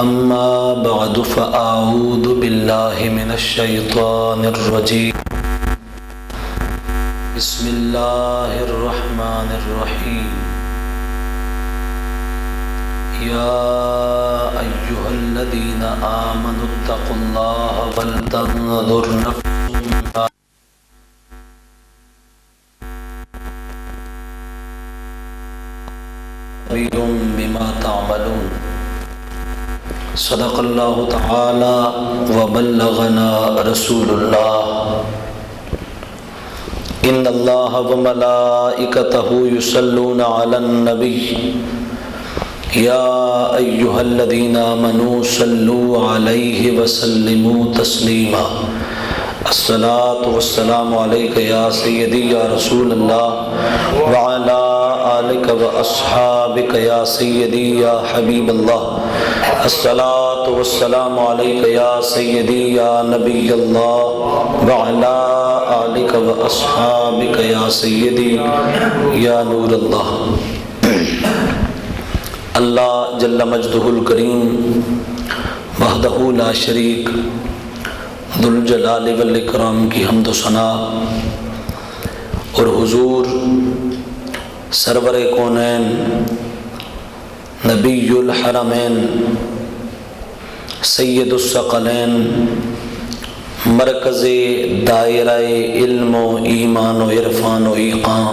أما بعد فأعوذ بالله من الشيطان الرجيم بسم الله الرحمن الرحيم يا أيها الذين آمنوا اتقوا الله ولتنظر نفس ما بما تعملون صدق اللہ تعالی وبلغنا رسول اللہ ان اللہ وملائکتہ یصلون علی النبی یا ایہا الذین آمنوا صلوا علیہ وسلموا تسلیما الصلاۃ والسلام علیک یا سیدی یا رسول اللہ وعلی آلک واصحابک یا سیدی یا حبیب اللہ الصلاۃ والسلام علیک یا سیدی یا نبی اللہ وعلی آلک واصحابک یا سیدی یا نور اللہ۔ اللہ جل مجدہ الکریم وحدہ لا شریک ذو الجلال والاکرام کی حمد و ثنا اور حضور سرور کونین نبی الحرمین سید الثقلین مرکز دائرہ علم و ایمان و عرفان و ایقان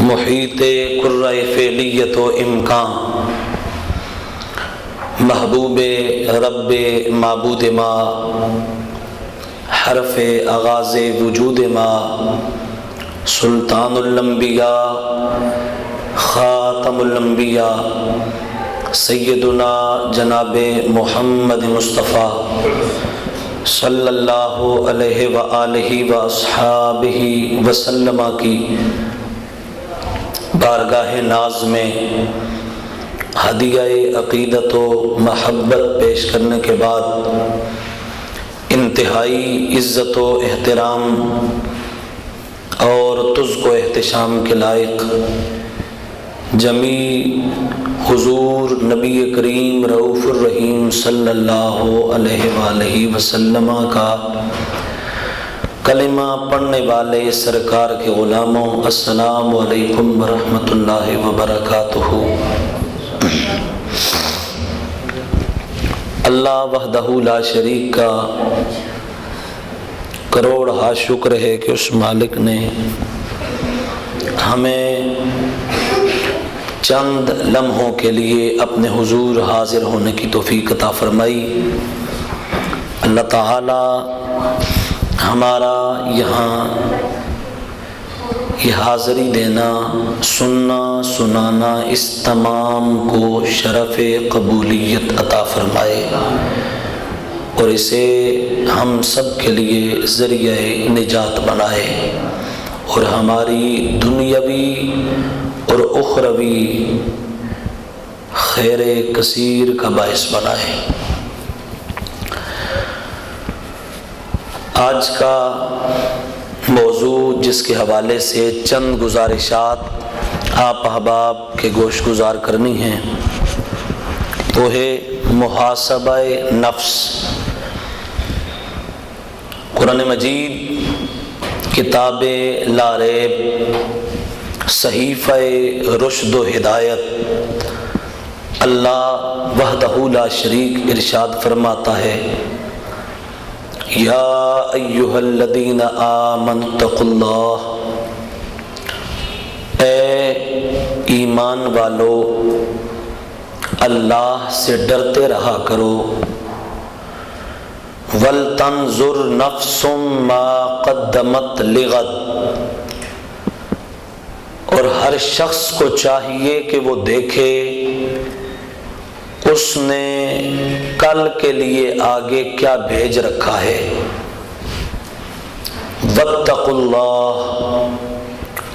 محیط قرۂ فعلیت و امکان محبوب رب معبود ما حرف آغاز وجود ما سلطان الانبیاء خاتم الانبیاء سیدنا جناب محمد مصطفیٰ صلی اللہ علیہ وآلہ واصحابہ وسلم کی بارگاہ ناز میں ہدیہ عقیدت و محبت پیش کرنے کے بعد انتہائی عزت و احترام اور تزک و احتشام کے لائق جمیع حضور نبی کریم رؤوف الرحیم صلی اللہ علیہ وآلہ وسلم کا کلمہ پڑھنے والے سرکار کے غلاموں، السلام علیکم ورحمۃ اللہ وبرکاتہ۔ اللہ وحدہ لا شریک کا کروڑ ہا شکر ہے کہ اس مالک نے ہمیں چند لمحوں کے لیے اپنے حضور حاضر ہونے کی توفیق عطا فرمائی۔ اللہ تعالی ہمارا یہاں یہ حاضری دینا، سننا سنانا، اس تمام کو شرف قبولیت عطا فرمائے اور اسے ہم سب کے لیے ذریعہ نجات بنائے اور ہماری دنیاوی اور اخروی خیر کثیر کا باعث بنائے۔ آج کا موضوع جس کے حوالے سے چند گزارشات آپ احباب کے گوش گزار کرنی ہیں وہ ہے محاسبہ نفس۔ قرآن مجید کتاب لا ریب صحیفہ رشد و ہدایت، اللہ وحدہ لا شریک ارشاد فرماتا ہے یا ایہا الذین آمنوا اتقوا اللہ، اے ایمان والو اللہ سے ڈرتے رہا کرو، وَلْتَنْظُرْ نَفْسٌ مَا قَدَّمَتْ لِغَدٍ، اور ہر شخص کو چاہیے کہ وہ دیکھے اس نے کل کے لیے آگے کیا بھیج رکھا ہے۔ وَاتَّقُوا اللَّهَ،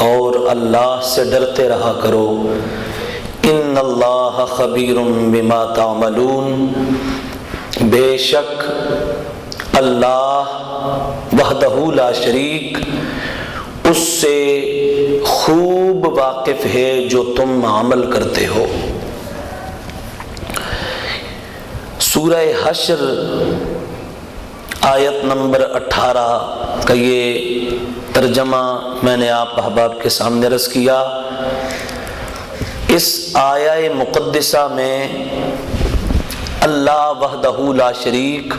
اور اللہ سے ڈرتے رہا کرو، ان اللہ خبیر بما تعملون، بے شک اللہ وحدہ لا شریک اس سے خوب واقف ہے جو تم عمل کرتے ہو۔ سورہ حشر آیت نمبر 18 کا یہ ترجمہ میں نے آپ احباب کے سامنے عرض کیا۔ اس آیہ مقدسہ میں اللہ وحدہ لا شریک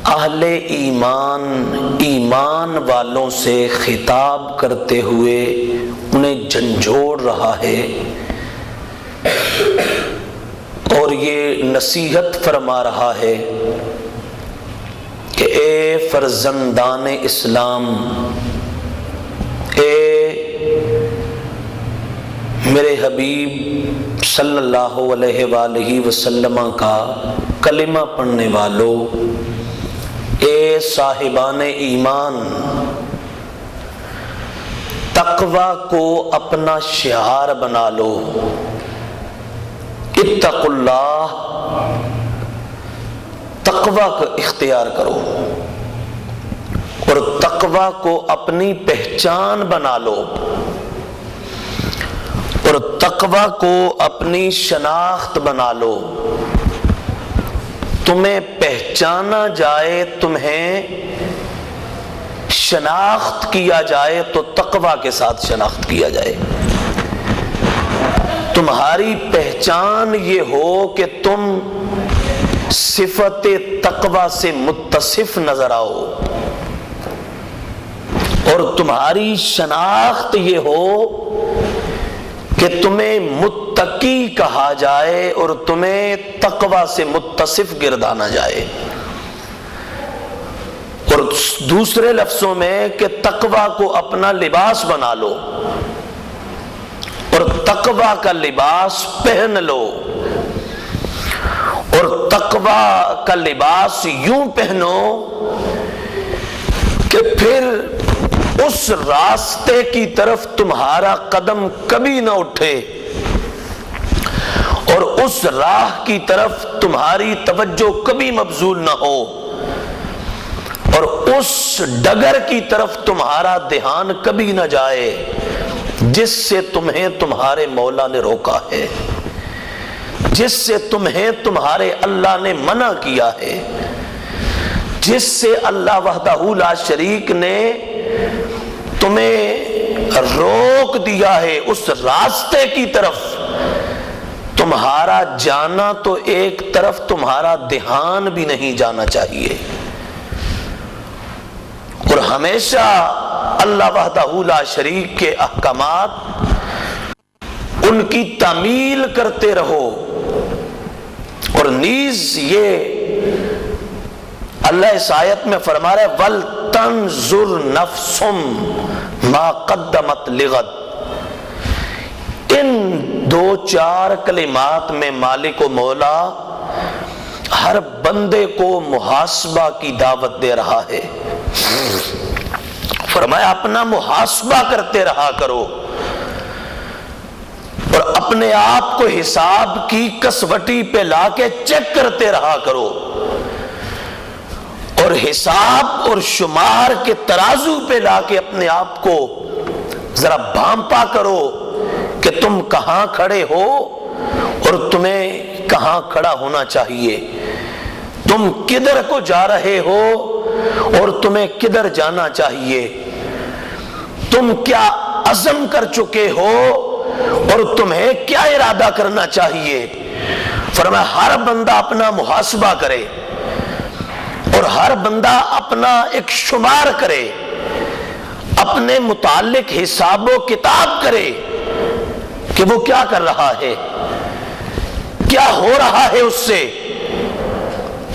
اہل ایمان والوں سے خطاب کرتے ہوئے انہیں جھنجھوڑ رہا ہے اور یہ نصیحت فرما رہا ہے کہ اے فرزندان اسلام، اے میرے حبیب صلی اللہ علیہ وآلہ وسلم کا کلمہ پڑھنے والو، اے صاحبان ایمان، تقوی کو اپنا شعار بنا لو۔ اتقوا اللہ، تقوی کو اختیار کرو اور تقوی کو اپنی پہچان بنا لو اور تقوی کو اپنی شناخت بنا لو۔ تمہیں پہچانا جائے، تمہیں شناخت کیا جائے تو تقوی کے ساتھ شناخت کیا جائے۔ تمہاری پہچان یہ ہو کہ تم صفت تقوی سے متصف نظر آؤ، اور تمہاری شناخت یہ ہو کہ تمہیں متقی کہا جائے اور تمہیں تقوی سے متصف گردانا جائے، اور دوسرے لفظوں میں کہ تقوی کو اپنا لباس بنا لو اور تقوی کا لباس پہن لو، اور تقوی کا لباس یوں پہنو کہ پھر اس راستے کی طرف تمہارا قدم کبھی نہ اٹھے اور اس راہ کی طرف تمہاری توجہ کبھی مبذول نہ ہو اور اس ڈگر کی طرف تمہارا دھیان کبھی نہ جائے جس سے تمہیں تمہارے مولا نے روکا ہے، جس سے تمہیں تمہارے اللہ نے منع کیا ہے، جس سے اللہ وحدہ لا شریک نے تمہیں روک دیا ہے۔ اس راستے کی طرف تمہارا جانا تو ایک طرف تمہارا دھیان بھی نہیں جانا چاہیے، اور ہمیشہ اللہ وحدہ لا شریک کے احکامات ان کی تعمیل کرتے رہو۔ اور نیز یہ اللہ اس آیت میں فرما رہا ہے وَلْتَنْظُرْ نَفْسٌ مَا قَدَّمَتْ لِغَدٍ۔ ان دو چار کلمات میں مالک و مولا ہر بندے کو محاسبہ کی دعوت دے رہا ہے۔ فرمایا اپنا محاسبہ کرتے رہا کرو اور اپنے آپ کو حساب کی کسوٹی پہ لا کے چیک کرتے رہا کرو، اور حساب اور شمار کے ترازو پہ لا کے اپنے آپ کو ذرا بھانپا کرو کہ تم کہاں کھڑے ہو اور تمہیں کہاں کھڑا ہونا چاہیے، تم کدھر کو جا رہے ہو اور تمہیں کدھر جانا چاہیے، تم کیا عزم کر چکے ہو اور تمہیں کیا ارادہ کرنا چاہیے۔ فرمایا ہر بندہ اپنا محاسبہ کرے اور ہر بندہ اپنا ایک شمار کرے، اپنے متعلق حساب و کتاب کرے کہ وہ کیا کر رہا ہے، کیا ہو رہا ہے اس سے،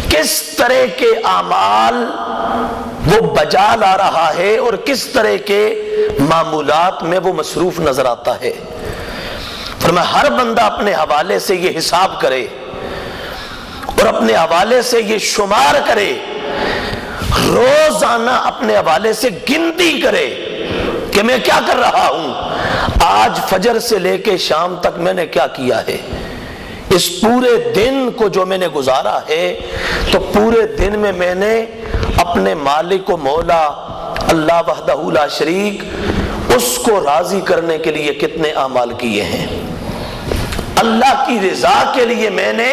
کس طرح کے اعمال وہ بجا لا رہا ہے اور کس طرح کے معمولات میں وہ مصروف نظر آتا ہے۔ فرمایا ہر بندہ اپنے حوالے سے یہ حساب کرے اور اپنے حوالے سے یہ شمار کرے، روزانہ اپنے حوالے سے گنتی کرے کہ میں کیا کر رہا ہوں، آج فجر سے لے کے شام تک میں نے کیا کیا ہے، اس پورے دن کو جو میں نے گزارا ہے تو پورے دن میں میں نے اپنے مالک و مولا اللہ وحدہ لا شریک اس کو راضی کرنے کے لیے کتنے اعمال کیے ہیں، اللہ کی رضا کے لیے میں نے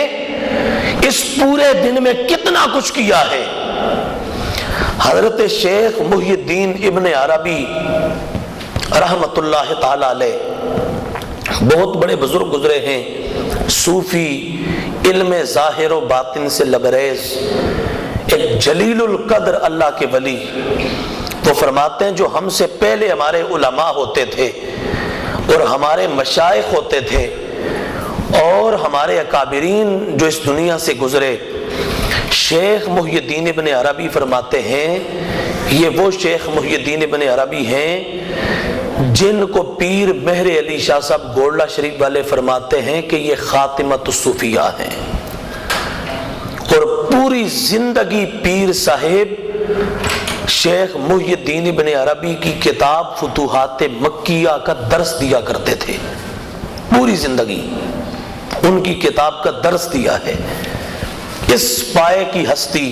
اس پورے دن میں کتنا کچھ کیا ہے۔ حضرت شیخ محی الدین ابن عربی رحمت اللہ تعالی علیہ بہت بڑے بزرگ گزرے ہیں، صوفی، علم ظاہر و باطن سے لبریز، ایک جلیل القدر اللہ کے ولی۔ وہ فرماتے ہیں جو ہم سے پہلے ہمارے علماء ہوتے تھے اور ہمارے مشائخ ہوتے تھے اور ہمارے اکابرین جو اس دنیا سے گزرے، شیخ محی الدین ابن عربی فرماتے ہیں یہ وہ شیخ محی الدین ابن عربی ہیں جن کو پیر مہر علی شاہ صاحب گولڑا شریف والے فرماتے ہیں کہ یہ خاتمۃ الصوفیاء ہیں، اور پوری زندگی پیر صاحب شیخ محی الدین ابن عربی کی کتاب فتوحات مکیہ کا درس دیا کرتے تھے، پوری زندگی ان کی کتاب کا درس دیا ہے۔ اس پائے کی ہستی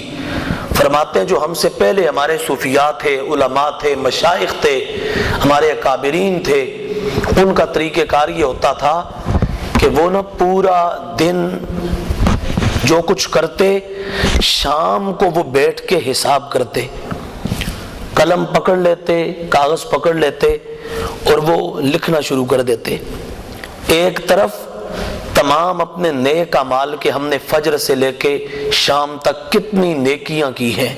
فرماتے ہیں جو ہم سے پہلے ہمارے صوفیاء تھے، علماء تھے، مشائخ تھے، ہمارے اکابرین تھے، ان کا طریقہ کار یہ ہوتا تھا کہ وہ نہ پورا دن جو کچھ کرتے، شام کو وہ بیٹھ کے حساب کرتے، قلم پکڑ لیتے، کاغذ پکڑ لیتے اور وہ لکھنا شروع کر دیتے۔ ایک طرف تمام اپنے نیک اعمال کے ہم نے فجر سے لے کے شام تک کتنی نیکیاں کی ہیں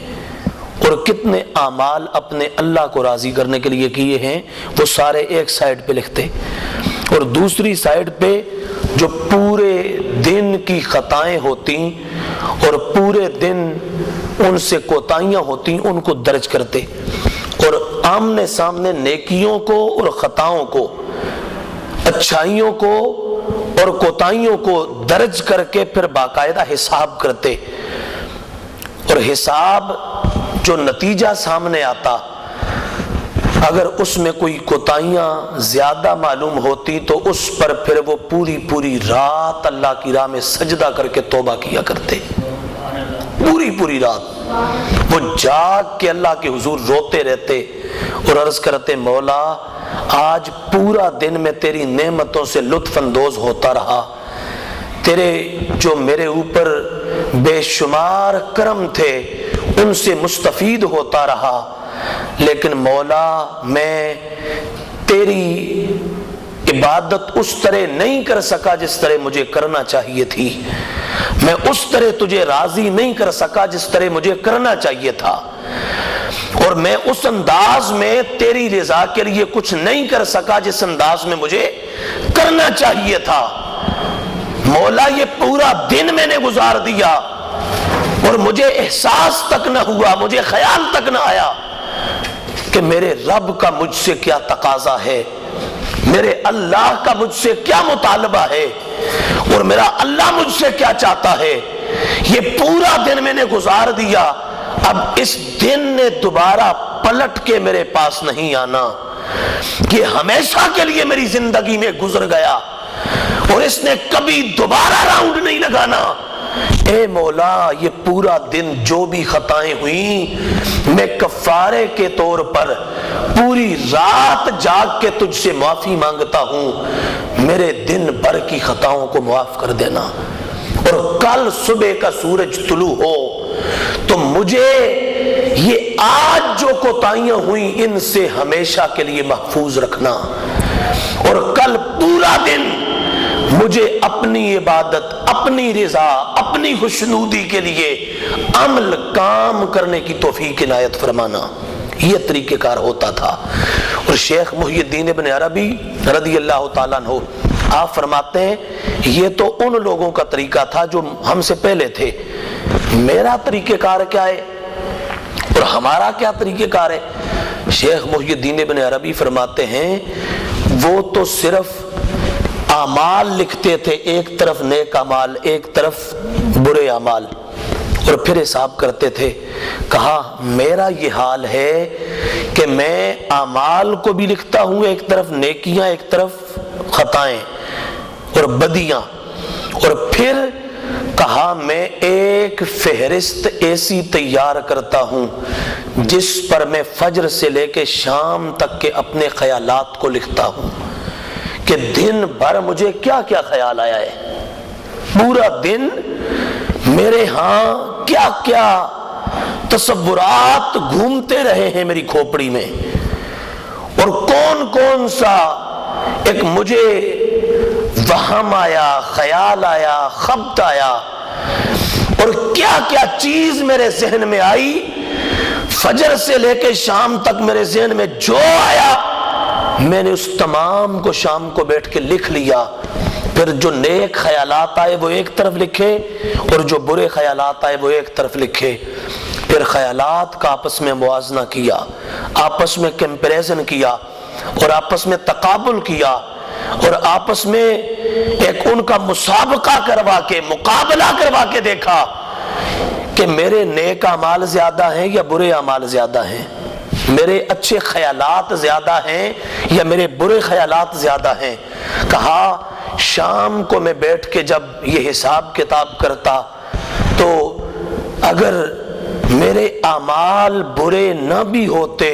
اور کتنے اعمال اپنے اللہ کو راضی کرنے کے لیے کیے ہیں، وہ سارے ایک سائیڈ پہ لکھتے، اور دوسری سائیڈ پہ جو پورے دن کی خطائیں ہوتی اور پورے دن ان سے کوتاہیاں ہوتی ان کو درج کرتے، اور آمنے سامنے نیکیوں کو اور خطاؤں کو، اچھائیوں کو اور کوتاہیوں کو درج کر کے پھر باقاعدہ حساب کرتے، اور حساب جو نتیجہ سامنے آتا اگر اس میں کوئی کوتاہیاں زیادہ معلوم ہوتی تو اس پر پھر وہ پوری رات اللہ کی راہ میں سجدہ کر کے توبہ کیا کرتے، پوری رات وہ جاگ کے اللہ کے حضور روتے رہتے اور عرض کرتے مولا آج پورا دن میں تیری نعمتوں سے لطف اندوز ہوتا رہا، تیرے جو میرے اوپر بے شمار کرم تھے ان سے مستفید ہوتا رہا، لیکن مولا میں تیری عبادت اس طرح نہیں کر سکا جس طرح مجھے کرنا چاہیے تھی، میں اس طرح تجھے راضی نہیں کر سکا جس طرح مجھے کرنا چاہیے تھا، اور میں اس انداز میں تیری رضا کے لیے کچھ نہیں کر سکا جس انداز میں مجھے کرنا چاہیے تھا۔ مولا یہ پورا دن میں نے گزار دیا اور مجھے احساس تک نہ ہوا، مجھے خیال تک نہ آیا کہ میرے رب کا مجھ سے کیا تقاضا ہے، میرے اللہ کا مجھ سے کیا مطالبہ ہے، اور میرا اللہ مجھ سے کیا چاہتا ہے۔ یہ پورا دن میں نے گزار دیا، اب اس دن نے دوبارہ پلٹ کے میرے پاس نہیں آنا، یہ ہمیشہ کے لیے میری زندگی میں گزر گیا اور اس نے کبھی دوبارہ راؤنڈ نہیں لگانا۔ اے مولا یہ پورا دن جو بھی خطائیں ہوئیں میں کفارے کے طور پر پوری رات جاگ کے تجھ سے معافی مانگتا ہوں، میرے دن بھر کی خطاؤں کو معاف کر دینا، اور کل صبح کا سورج طلوع ہو تو مجھے یہ آج جو کوتاہیاں ہوئیں ان سے ہمیشہ کے لیے محفوظ رکھنا، اور کل پورا دن مجھے اپنی عبادت، اپنی رضا، اپنی خوشنودی کے لیے عمل کام کرنے کی توفیق عنایت فرمانا۔ یہ طریقہ کار ہوتا تھا۔ اور شیخ محی الدین ابن عربی رضی اللہ تعالیٰ عنہ آپ فرماتے ہیں یہ تو ان لوگوں کا طریقہ تھا جو ہم سے پہلے تھے، میرا طریقہ کار کیا ہے اور ہمارا کیا طریقہ کار ہے؟ شیخ محی الدین ابن عربی فرماتے ہیں وہ تو صرف اعمال لکھتے تھے، ایک طرف نیک اعمال، ایک طرف برے اعمال، اور پھر حساب کرتے تھے۔ کہا میرا یہ حال ہے کہ میں اعمال کو بھی لکھتا ہوں، ایک طرف نیکیاں، ایک طرف خطائیں اور بدیاں، اور پھر کہا میں ایک فہرست ایسی تیار کرتا ہوں جس پر میں فجر سے لے کے شام تک کے اپنے خیالات کو لکھتا ہوں کہ دن بھر مجھے کیا کیا خیال آیا ہے، پورا دن میرے ہاں کیا کیا تصورات گھومتے رہے ہیں میری کھوپڑی میں، اور کون کون سا ایک مجھے وہم آیا، خیال آیا، خبط آیا، اور کیا کیا چیز میرے ذہن میں آئی، فجر سے لے کے شام تک میرے ذہن میں جو آیا میں نے اس تمام کو شام کو بیٹھ کے لکھ لیا۔ پھر جو نیک خیالات آئے وہ ایک طرف لکھے، اور جو برے خیالات آئے وہ ایک طرف لکھے۔ پھر خیالات کا آپس میں موازنہ کیا، آپس میں کمپیریزن کیا، اور آپس میں تقابل کیا، اور آپس میں ایک ان کا مسابقہ کروا کے، مقابلہ کروا کے دیکھا کہ میرے نیک اعمال زیادہ ہیں یا برے اعمال زیادہ ہیں، میرے اچھے خیالات زیادہ ہیں یا میرے برے خیالات زیادہ ہیں۔ کہا شام کو میں بیٹھ کے جب یہ حساب کتاب کرتا تو اگر میرے اعمال برے نہ بھی ہوتے،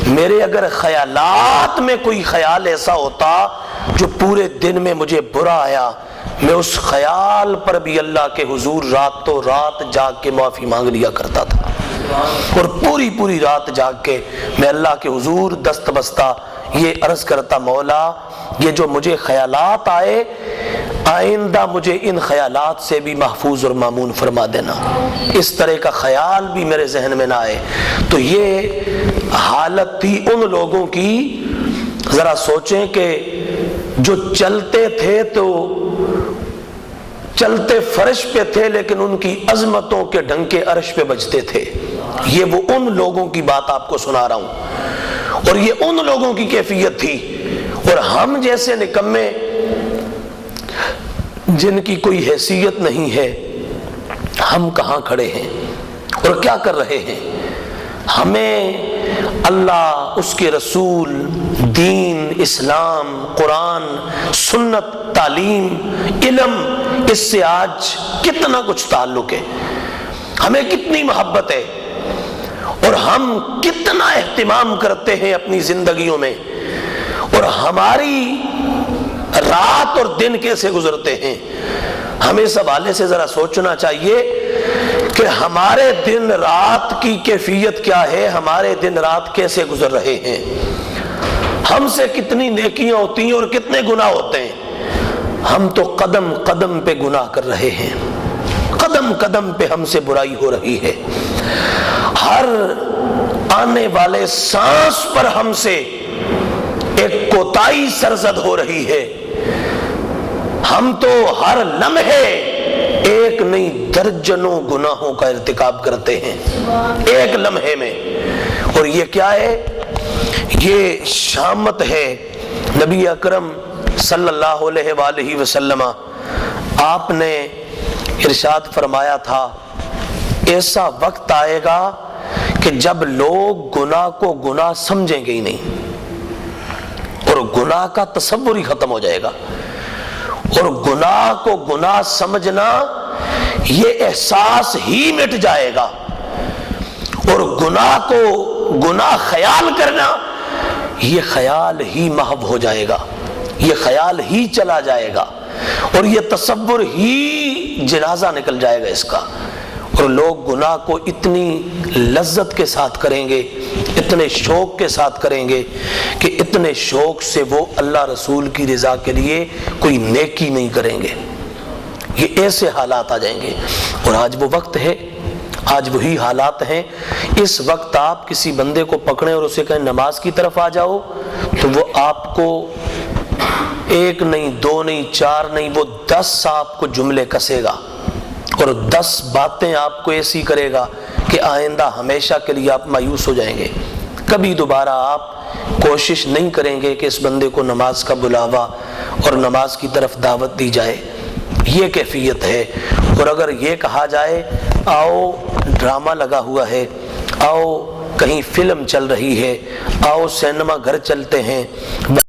میرے اگر خیالات میں کوئی خیال ایسا ہوتا جو پورے دن میں مجھے برا آیا، میں اس خیال پر بھی اللہ کے حضور راتوں رات جاگ کے معافی مانگ لیا کرتا تھا، اور پوری رات جاگ کے میں اللہ کے حضور دست بستہ یہ عرض کرتا، مولا یہ جو مجھے خیالات آئے آئندہ مجھے ان خیالات سے بھی محفوظ اور مامون فرما دینا، اس طرح کا خیال بھی میرے ذہن میں نہ آئے۔ تو یہ حالت تھی ان لوگوں کی، ذرا سوچیں کہ جو چلتے تھے تو چلتے فرش پہ تھے لیکن ان کی عظمتوں کے ڈنکے عرش پہ بجتے تھے۔ یہ وہ ان لوگوں کی بات آپ کو سنا رہا ہوں، اور یہ ان لوگوں کی کیفیت تھی، اور ہم جیسے نکمے جن کی کوئی حیثیت نہیں ہے، ہم کہاں کھڑے ہیں اور کیا کر رہے ہیں؟ ہمیں اللہ، اس کے رسول، دین، اسلام، قرآن، سنت، تعلیم، علم، اس سے آج کتنا کچھ تعلق ہے، ہمیں کتنی محبت ہے، اور ہم کتنا اہتمام کرتے ہیں اپنی زندگیوں میں، اور ہماری رات اور دن کیسے گزرتے ہیں۔ ہمیں اس حوالے سے ذرا سوچنا چاہیے کہ ہمارے دن رات کی کیفیت کیا ہے، ہمارے دن رات کیسے گزر رہے ہیں، ہم سے کتنی نیکیاں ہوتی ہیں اور کتنے گناہ ہوتے ہیں۔ ہم تو قدم قدم پہ گناہ کر رہے ہیں، قدم قدم پہ ہم سے برائی ہو رہی ہے، ہر آنے والے سانس پر ہم سے ایک کوتاہی سرزد ہو رہی ہے۔ ہم تو ہر لمحے ایک نہیں درجنوں گناہوں کا ارتکاب کرتے ہیں ایک لمحے میں، اور یہ کیا ہے؟ یہ شامت ہے۔ نبی اکرم صلی اللہ علیہ وآلہ وسلم آپ نے ارشاد فرمایا تھا، ایسا وقت آئے گا کہ جب لوگ گناہ کو گناہ سمجھیں گے ہی نہیں، اور گناہ کا تصور ہی ختم ہو جائے گا، اور گناہ کو گناہ سمجھنا یہ احساس ہی مٹ جائے گا، اور گناہ کو گناہ خیال کرنا یہ خیال ہی محو ہو جائے گا، یہ خیال ہی چلا جائے گا، اور یہ تصور ہی جنازہ نکل جائے گا اس کا، اور لوگ گناہ کو اتنی لذت کے ساتھ کریں گے، اتنے شوق کے ساتھ کریں گے کہ اتنے شوق سے وہ اللہ رسول کی رضا کے لیے کوئی نیکی نہیں کریں گے۔ یہ ایسے حالات آ جائیں گے، اور آج وہ وقت ہے، آج وہی حالات ہیں۔ اس وقت آپ کسی بندے کو پکڑیں اور اسے کہیں نماز کی طرف آ جاؤ، تو وہ آپ کو ایک نہیں، دو نہیں، چار نہیں، وہ 10 آپ کو جملے کسے گا، اور 10 باتیں آپ کو ایسی کرے گا کہ آئندہ ہمیشہ کے لیے آپ مایوس ہو جائیں گے۔ کبھی دوبارہ آپ کوشش نہیں کریں گے کہ اس بندے کو نماز کا بلاوا اور نماز کی طرف دعوت دی جائے۔ یہ کیفیت ہے۔ اور اگر یہ کہا جائے آؤ ڈرامہ لگا ہوا ہے، آؤ کہیں فلم چل رہی ہے، آؤ سینما گھر چلتے ہیں،